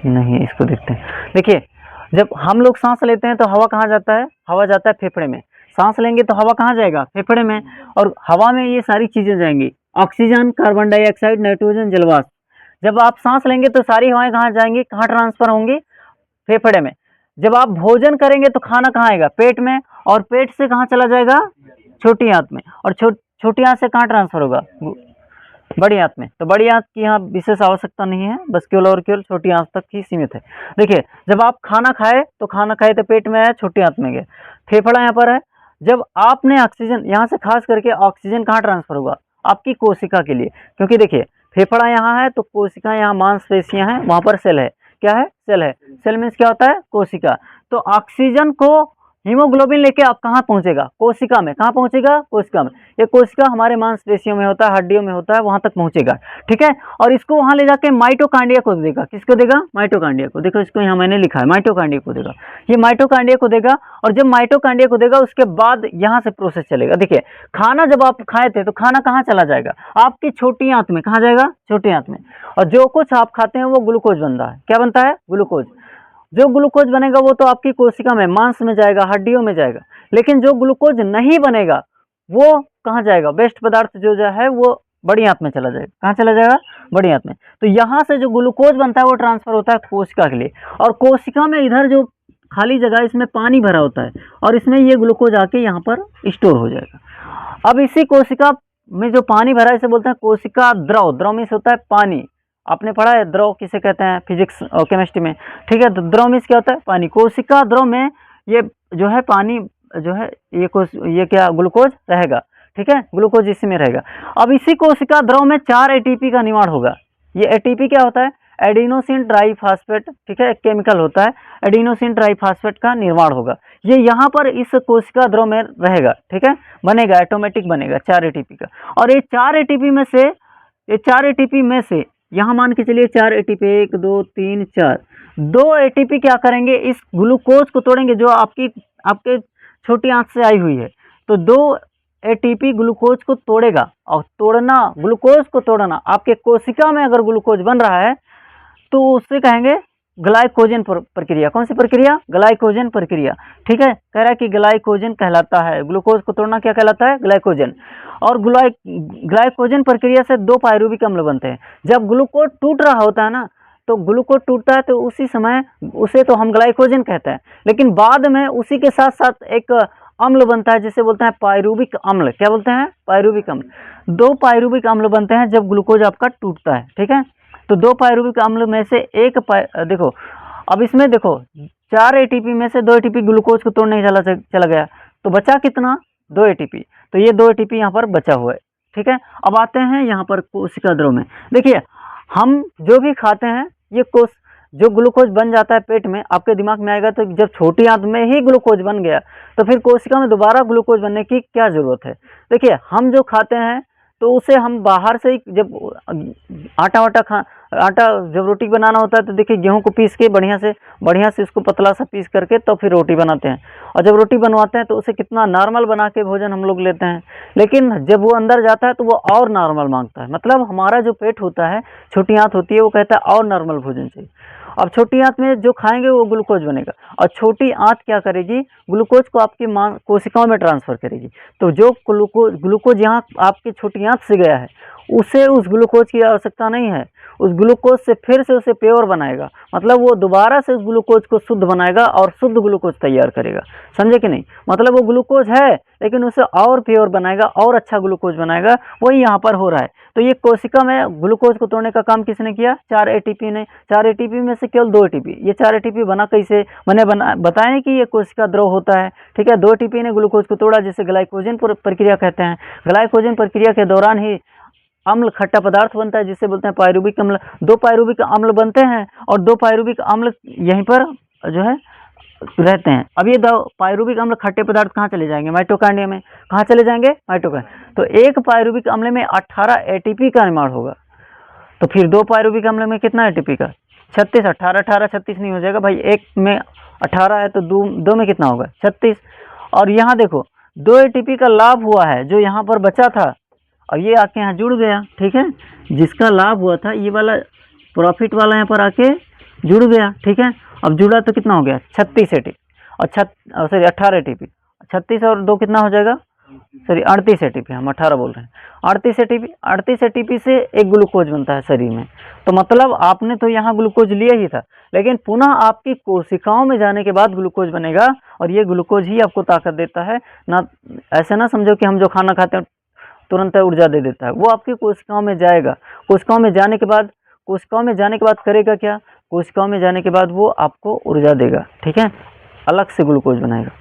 नहीं, इसको देखते हैं। देखिए, जब हम लोग सांस लेते हैं तो हवा कहाँ जाता है? हवा जाता है फेफड़े में। सांस लेंगे तो हवा कहाँ जाएगा? फेफड़े में। और हवा में ये सारी चीजें जाएंगी, ऑक्सीजन, कार्बन डाइऑक्साइड, नाइट्रोजन, जलवाष्प। जब आप सांस लेंगे तो सारी हवाएं कहाँ जाएंगी, कहाँ ट्रांसफर होंगी? फेफड़े में। जब आप भोजन करेंगे तो खाना कहाँ आएगा? पेट में। और पेट से कहाँ चला जाएगा? छोटी आंत में। और छोटी आंत से कहाँ ट्रांसफर होगा? बड़ी आंत में। तो बड़ी आंत की यहाँ विशेष आवश्यकता नहीं है, बस केवल और केवल छोटी आंत तक ही सीमित है। देखिए, जब आप खाना खाए तो पेट में आया, छोटी आंत में गया, फेफड़ा यहाँ पर है। जब आपने ऑक्सीजन, यहाँ से खास करके ऑक्सीजन कहाँ ट्रांसफर होगा? आपकी कोशिका के लिए। क्योंकि देखिए, फेफड़ा यहाँ है तो कोशिका यहाँ, मांसपेशियां हैं, वहां पर सेल है। क्या है? सेल है। सेल मीन्स क्या होता है? कोशिका। तो ऑक्सीजन को हीमोग्लोबिन लेके आप कहाँ पहुंचेगा? कोशिका में। कहाँ पहुंचेगा? कोशिका में। ये कोशिका हमारे मांसपेशियों में होता है, हड्डियों में होता है, वहां तक पहुंचेगा। ठीक है। और इसको वहां ले जाके माइटोकांड्रिया को देगा। किसको देगा? माइटोकांड्रिया को। देखो, इसको यहाँ मैंने लिखा है, माइटोकांड्रिया को देगा। ये माइटोकांड्रिया को देगा। और जब माइटोकांड्रिया को देगा उसके बाद यहाँ से प्रोसेस चलेगा। देखिए, खाना जब आप खाए थे तो खाना कहाँ चला जाएगा? आपकी छोटी आंत में। कहाँ जाएगा? छोटी आंत में। और जो कुछ आप खाते हैं वो ग्लूकोज बनता है। क्या बनता है? ग्लूकोज। जो ग्लूकोज बनेगा वो तो आपकी कोशिका में, मांस में जाएगा, हड्डियों में जाएगा। लेकिन जो ग्लूकोज नहीं बनेगा वो कहाँ जाएगा? वेस्ट पदार्थ जो है वो बड़ी आंत में चला जाएगा। कहाँ चला जाएगा? बड़ी आंत में। तो यहाँ से जो ग्लूकोज बनता है वो ट्रांसफर होता है कोशिका के लिए। और कोशिका में इधर जो खाली जगह, इसमें पानी भरा होता है और इसमें ये ग्लूकोज आके यहाँ पर स्टोर हो जाएगा। अब इसी कोशिका में जो पानी भरा है इसे बोलते हैं कोशिका द्रव। द्रव मीन्स होता है पानी। आपने पढ़ा है द्रव किसे कहते हैं फिजिक्स और केमिस्ट्री में। ठीक है। तो द्रव मीन्स क्या होता है? पानी। कोशिका द्रव में ये जो है पानी जो है ये क्या ग्लूकोज रहेगा। ठीक है, ग्लूकोज इसी में रहेगा। अब इसी कोशिका द्रव में 4 एटीपी का निर्माण होगा। ये एटीपी क्या होता है? Adenosine triphosphate. ठीक है, एक केमिकल होता है, एडिनोसिन ट्राइफॉस्फेट का निर्माण होगा। ये यहाँ पर इस कोशिका द्रव में रहेगा। ठीक है, बनेगा, ऑटोमेटिक बनेगा 4 एटीपी का। और ये 4 एटीपी में से यहाँ मान के चलिए 4 एटीपी, 1 2 3 4, 2 एटीपी क्या करेंगे? इस ग्लूकोज को तोड़ेंगे जो आपके छोटी आंत से आई हुई है। तो 2 एटीपी ग्लूकोज को तोड़ेगा। और ग्लूकोज को तोड़ना, आपके कोशिका में अगर ग्लूकोज बन रहा है तो उससे कहेंगे ग्लाइकोजन प्रक्रिया। कौन सी प्रक्रिया? ग्लाइकोजन प्रक्रिया। ठीक है, कह रहा है कि ग्लाइकोजन कहलाता है। ग्लूकोज को तोड़ना क्या कहलाता है? ग्लाइकोजन। और ग्लाइकोजन प्रक्रिया से 2 पायरुविक अम्ल बनते हैं। जब ग्लूकोज टूट रहा होता है ना, तो ग्लूकोज टूटता है तो उसी समय उसे तो हम ग्लाइकोजन कहते हैं, लेकिन बाद में उसी के साथ साथ एक अम्ल बनता है जिसे बोलते हैं पायरुविक अम्ल। क्या बोलते हैं? पायरुविक अम्ल। 2 पायरुविक अम्ल बनते हैं जब ग्लूकोज आपका टूटता है। ठीक है, तो 2 पायरुविक अम्ल में से देखो, अब इसमें देखो 4 एटीपी में से 2 एटीपी ग्लूकोज को तोड़ने चला गया, तो बचा कितना? 2 एटीपी। तो ये 2 एटीपी यहाँ पर बचा हुआ है। ठीक है, अब आते हैं यहाँ पर कोशिका द्रव में। देखिए, हम जो भी खाते हैं ये जो ग्लूकोज बन जाता है पेट में, आपके दिमाग में आएगा तो जब छोटी आंत में ही ग्लूकोज बन गया तो फिर कोशिका में दोबारा ग्लूकोज बनने की क्या जरूरत है? देखिए, हम जो खाते हैं तो उसे हम बाहर से ही, जब आटा जब रोटी बनाना होता है तो देखिए गेहूं को पीस के बढ़िया से उसको पतला सा पीस करके तो फिर रोटी बनाते हैं। और जब रोटी बनवाते हैं तो उसे कितना नॉर्मल बना के भोजन हम लोग लेते हैं, लेकिन जब वो अंदर जाता है तो वो और नॉर्मल मांगता है। मतलब हमारा जो पेट होता है, छोटी आंत होती है, वो कहता है और नॉर्मल भोजन चाहिए। अब छोटी आंत में जो खाएंगे वो ग्लूकोज बनेगा और छोटी आंत क्या करेगी? ग्लूकोज को आपकी कोशिकाओं में ट्रांसफर करेगी। तो जो ग्लूकोज यहाँ आपकी छोटी आंत से गया है उसे उस ग्लूकोज की आवश्यकता नहीं है। उस ग्लूकोज से फिर से उसे प्योर बनाएगा, मतलब वो दोबारा से उस ग्लूकोज को शुद्ध बनाएगा और शुद्ध ग्लूकोज तैयार करेगा। समझे कि नहीं? मतलब वो ग्लूकोज है लेकिन उसे और प्योर बनाएगा और अच्छा ग्लूकोज बनाएगा। वही यहाँ पर हो रहा है। तो ये कोशिका में ग्लूकोज को तोड़ने का काम किसने किया? 4 एटीपी ने। 4 एटीपी में से केवल 2 एटीपी। ये 4 एटीपी बना कैसे? मैंने बताया कि ये कोशिका द्रव होता है। ठीक है, 2 एटीपी ने ग्लूकोज को तोड़ा जिसे ग्लाइकोजन प्रक्रिया कहते हैं। ग्लाइकोजन प्रक्रिया के दौरान ही अम्ल, खट्टा पदार्थ बनता है जिसे बोलते हैं पायरुविक अम्ल। 2 पायरुविक अम्ल बनते हैं और 2 पायरुविक अम्ल यहीं पर जो है रहते हैं। अब ये 2 पायरुविक अम्ल खट्टे पदार्थ कहाँ चले जाएंगे? माइटोकांड्रिया में। कहाँ चले जाएंगे? माइटोकांड्रिया। तो एक पायरुविक अम्ल में 18 एटीपी का निर्माण होगा। तो फिर 2 पायरुविक अम्ल में कितना एटीपी का? 36। 18 36 नहीं हो जाएगा भाई, एक में 18 है तो 2 में कितना होगा? 36। और यहाँ देखो 2 एटीपी का लाभ हुआ है जो यहाँ पर बचा था और ये आके यहाँ जुड़ गया। ठीक है, जिसका लाभ हुआ था ये वाला प्रॉफिट वाला यहाँ पर आके जुड़ गया, ठीक है। अब जुड़ा तो कितना हो गया 36 एटीपी और सॉरी 18 एटीपी, 36 और 2 कितना हो जाएगा, सॉरी 38 एटीपी, हम 18 बोल रहे हैं। 38 एटीपी से एक ग्लूकोज बनता है शरीर में। तो मतलब आपने तो यहाँ ग्लूकोज लिया ही था, लेकिन पुनः आपकी कोशिकाओं में जाने के बाद ग्लूकोज बनेगा और ये ग्लूकोज ही आपको ताकत देता है ना। ऐसे ना समझो कि हम जो खाना खाते हैं तुरंत ऊर्जा दे देता है, वो आपकी कोशिकाओं में जाएगा। कोशिकाओं में जाने के बाद करेगा क्या, कोशिकाओं में जाने के बाद वो आपको ऊर्जा देगा, ठीक है, अलग से ग्लूकोज बनाएगा।